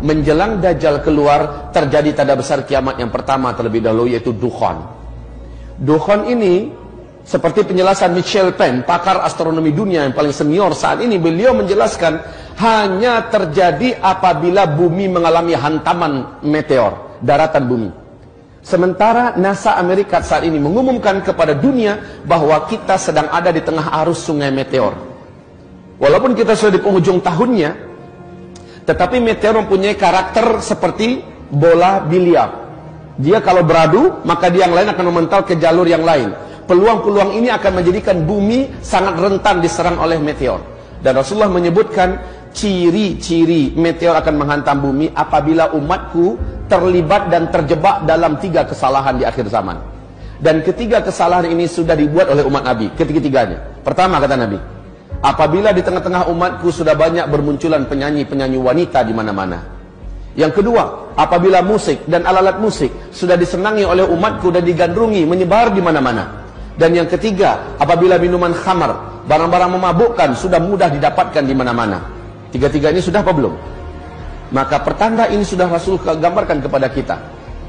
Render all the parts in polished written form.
menjelang Dajjal keluar, terjadi tanda besar kiamat yang pertama terlebih dahulu, yaitu dukhan. Dukhan ini, seperti penjelasan Michel Penn, pakar astronomi dunia yang paling senior saat ini, beliau menjelaskan hanya terjadi apabila bumi mengalami hantaman meteor, daratan bumi. Sementara NASA Amerika saat ini mengumumkan kepada dunia bahwa kita sedang ada di tengah arus sungai meteor. Walaupun kita sudah di penghujung tahunnya, tetapi meteor mempunyai karakter seperti bola biliar. Dia kalau beradu, maka dia yang lain akan memental ke jalur yang lain. Peluang-peluang ini akan menjadikan bumi sangat rentan diserang oleh meteor. Dan Rasulullah menyebutkan ciri-ciri meteor akan menghantam bumi apabila umatku terlibat dan terjebak dalam 3 kesalahan di akhir zaman. Dan ketiga kesalahan ini sudah dibuat oleh umat Nabi, ketiga-tiganya. Pertama, kata Nabi, apabila di tengah-tengah umatku sudah banyak bermunculan penyanyi-penyanyi wanita di mana-mana. Yang kedua, apabila musik dan alat-alat musik sudah disenangi oleh umatku dan digandrungi, menyebar di mana-mana. Dan yang ketiga, apabila minuman khamar, barang-barang memabukkan sudah mudah didapatkan di mana-mana. Tiga-tiga ini sudah apa belum? Maka pertanda ini sudah Rasul gambarkan kepada kita.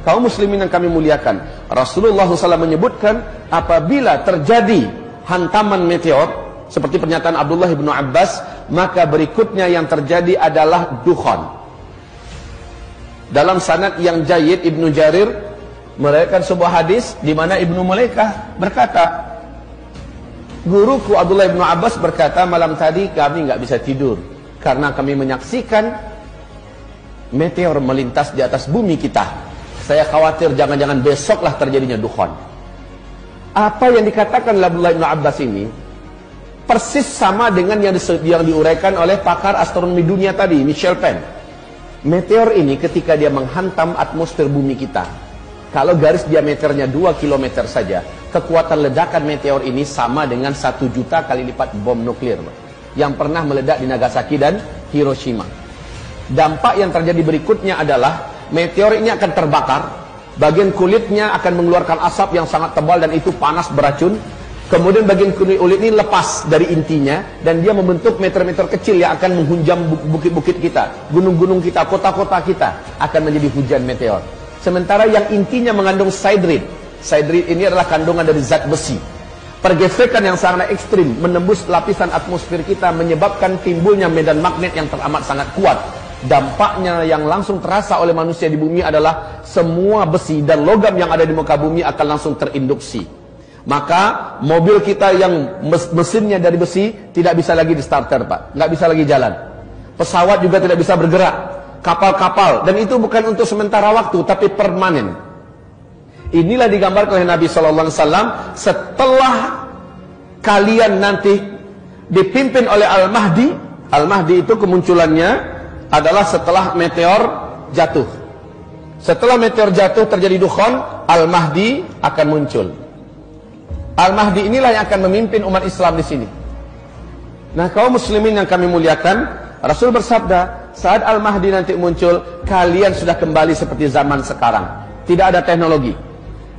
Kaum muslimin yang kami muliakan, Rasulullah SAW menyebutkan apabila terjadi hantaman meteor, seperti pernyataan Abdullah bin Abbas, maka berikutnya yang terjadi adalah dukhan. Dalam sanad yang jayyid, Ibnu Jarir meriwayatkan sebuah hadis di mana Ibnu Mulaikah berkata, guruku Abdullah bin Abbas berkata, malam tadi kami nggak bisa tidur karena kami menyaksikan meteor melintas di atas bumi kita. Saya khawatir jangan-jangan besoklah terjadinya dukhan. Apa yang dikatakan Abdullah bin Abbas ini persis sama dengan yang diuraikan oleh pakar astronomi dunia tadi, Michel Penn. Meteor ini ketika dia menghantam atmosfer bumi kita, kalau garis diameternya 2 km saja, kekuatan ledakan meteor ini sama dengan 1 juta kali lipat bom nuklir yang pernah meledak di Nagasaki dan Hiroshima. Dampak yang terjadi berikutnya adalah meteor ini akan terbakar, bagian kulitnya akan mengeluarkan asap yang sangat tebal dan itu panas beracun. Kemudian bagian kulit ini lepas dari intinya dan dia membentuk meteor-meteor kecil yang akan menghunjam bukit-bukit kita, gunung-gunung kita, kota-kota kita akan menjadi hujan meteor. Sementara yang intinya mengandung sidrid. Sidrid ini adalah kandungan dari zat besi. Pergesekan yang sangat ekstrim menembus lapisan atmosfer kita menyebabkan timbulnya medan magnet yang teramat sangat kuat. Dampaknya yang langsung terasa oleh manusia di bumi adalah semua besi dan logam yang ada di muka bumi akan langsung terinduksi. Maka mobil kita yang mesinnya dari besi tidak bisa lagi di starter, Pak. Nggak bisa lagi jalan. Pesawat juga tidak bisa bergerak. Kapal-kapal. Dan itu bukan untuk sementara waktu, tapi permanen. Inilah digambarkan oleh Nabi SAW setelah kalian nanti dipimpin oleh Al-Mahdi. Al-Mahdi itu kemunculannya adalah setelah meteor jatuh. Setelah meteor jatuh terjadi dukhan, Al-Mahdi akan muncul. Al-Mahdi inilah yang akan memimpin umat Islam di sini. Nah, kaum muslimin yang kami muliakan, Rasul bersabda, saat Al-Mahdi nanti muncul, kalian sudah kembali seperti zaman sekarang. Tidak ada teknologi.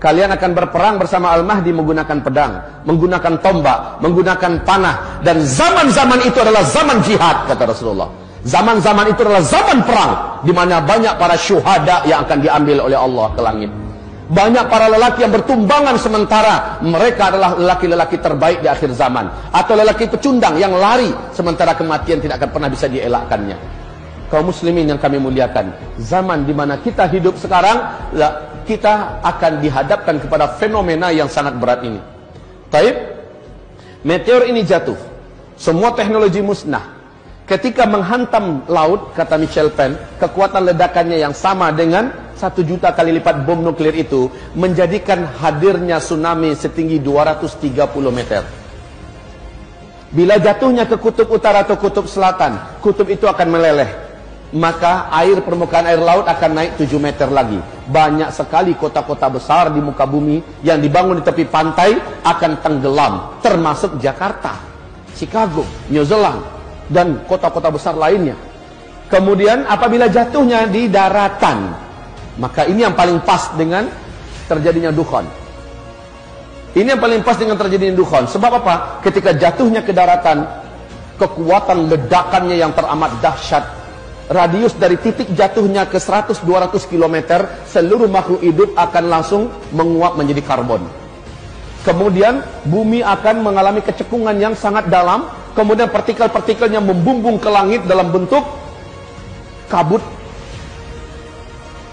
Kalian akan berperang bersama Al-Mahdi menggunakan pedang, menggunakan tombak, menggunakan panah. Dan zaman-zaman itu adalah zaman jihad, kata Rasulullah. Zaman-zaman itu adalah zaman perang, di mana banyak para syuhada yang akan diambil oleh Allah ke langit. Banyak para lelaki yang bertumbangan sementara mereka adalah lelaki-lelaki terbaik di akhir zaman. Atau lelaki pecundang yang lari sementara kematian tidak akan pernah bisa dielakkannya. Kaum muslimin yang kami muliakan, zaman di mana kita hidup sekarang, kita akan dihadapkan kepada fenomena yang sangat berat ini. Taib, meteor ini jatuh, semua teknologi musnah. Ketika menghantam laut, kata Michel Penn, kekuatan ledakannya yang sama dengan 1 juta kali lipat bom nuklir itu menjadikan hadirnya tsunami setinggi 230 meter. Bila jatuhnya ke kutub utara atau kutub selatan, kutub itu akan meleleh. Maka permukaan air laut akan naik 7 meter lagi. Banyak sekali kota-kota besar di muka bumi yang dibangun di tepi pantai akan tenggelam, termasuk Jakarta, Chicago, New Zealand, dan kota-kota besar lainnya. Kemudian apabila jatuhnya di daratan, maka ini yang paling pas dengan terjadinya dukhan. Ini yang paling pas dengan terjadinya dukhan. Sebab apa? Ketika jatuhnya ke daratan, kekuatan ledakannya yang teramat dahsyat radius dari titik jatuhnya ke 100-200 km, seluruh makhluk hidup akan langsung menguap menjadi karbon. Kemudian bumi akan mengalami kecekungan yang sangat dalam, kemudian partikel-partikelnya membumbung ke langit dalam bentuk kabut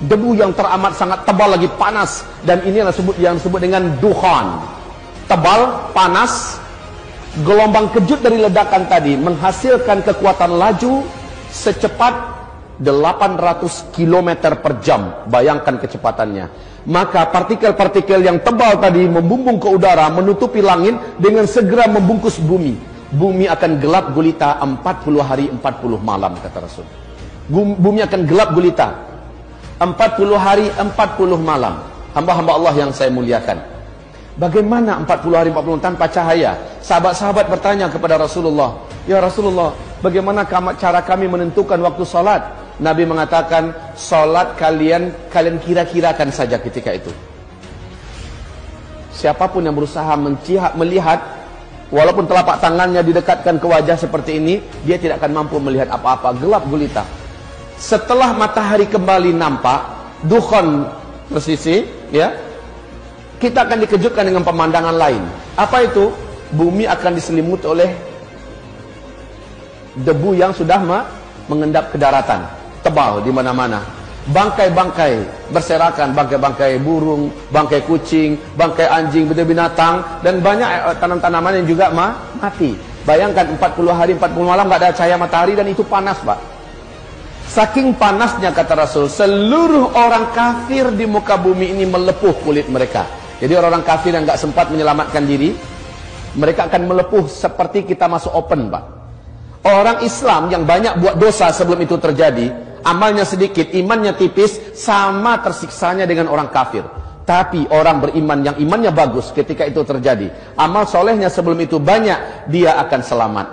debu yang teramat sangat tebal lagi panas, dan ini yang disebut dengan dukhan. Tebal, panas, gelombang kejut dari ledakan tadi menghasilkan kekuatan laju secepat 800 km per jam. Bayangkan kecepatannya. Maka partikel-partikel yang tebal tadi membumbung ke udara, menutupi langit, dengan segera membungkus bumi. Bumi akan gelap gulita 40 hari 40 malam, kata Rasul. Bumi akan gelap gulita 40 hari 40 malam. Hamba-hamba Allah yang saya muliakan, bagaimana 40 hari 40 tanpa cahaya? Sahabat-sahabat bertanya kepada Rasulullah, ya Rasulullah, bagaimana cara kami menentukan waktu salat? Nabi mengatakan, salat kalian kira-kirakan saja ketika itu. Siapapun yang berusaha melihat, walaupun telapak tangannya didekatkan ke wajah seperti ini, dia tidak akan mampu melihat apa-apa, gelap gulita. Setelah matahari kembali nampak, dukhan tersisi, ya, kita akan dikejutkan dengan pemandangan lain. Apa itu? Bumi akan diselimuti oleh debu yang sudah mengendap ke daratan, tebal di mana-mana. Bangkai-bangkai berserakan, bangkai-bangkai burung, bangkai kucing, bangkai anjing, binatang, dan banyak tanam-tanaman yang juga mati. Bayangkan 40 hari 40 malam nggak ada cahaya matahari, dan itu panas, Pak. Saking panasnya, kata Rasul, seluruh orang kafir di muka bumi ini melepuh kulit mereka. Jadi orang-orang kafir yang nggak sempat menyelamatkan diri, mereka akan melepuh seperti kita masuk open, Pak. Orang Islam yang banyak buat dosa sebelum itu terjadi, amalnya sedikit, imannya tipis, sama tersiksanya dengan orang kafir. Tapi orang beriman yang imannya bagus, ketika itu terjadi, amal solehnya sebelum itu banyak, dia akan selamat.